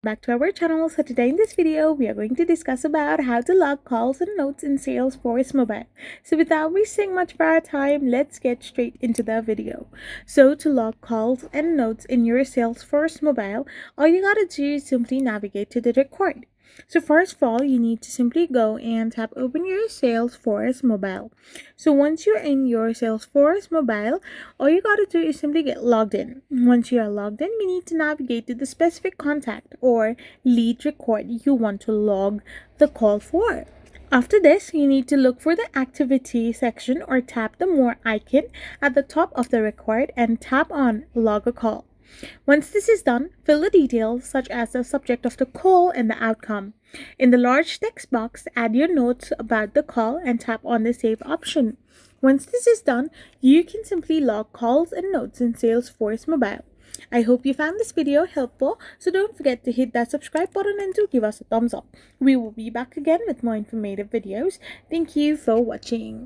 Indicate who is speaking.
Speaker 1: back to our channel. So today in this video we are going to discuss about how to log calls and notes in Salesforce Mobile. So without wasting much of our time, let's get straight into the video. So to log calls and notes in your Salesforce Mobile, all you gotta do is simply navigate to the record. So first of all, you need to simply go and tap open your Salesforce Mobile. So once you're in your Salesforce Mobile, all you gotta do is simply get logged in. Once you are logged in, you need to navigate to the specific contact or lead record you want to log the call for. After this, you need to look for the activity section or tap the more icon at the top of the record and tap on log a call. Once this is done, fill the details such as the subject of the call and the outcome. In the large text box, add your notes about the call and tap on the save option. Once this is done, you can simply log calls and notes in Salesforce Mobile. I hope you found this video helpful, so don't forget to hit that subscribe button and to give us a thumbs up. We will be back again with more informative videos. Thank you for watching.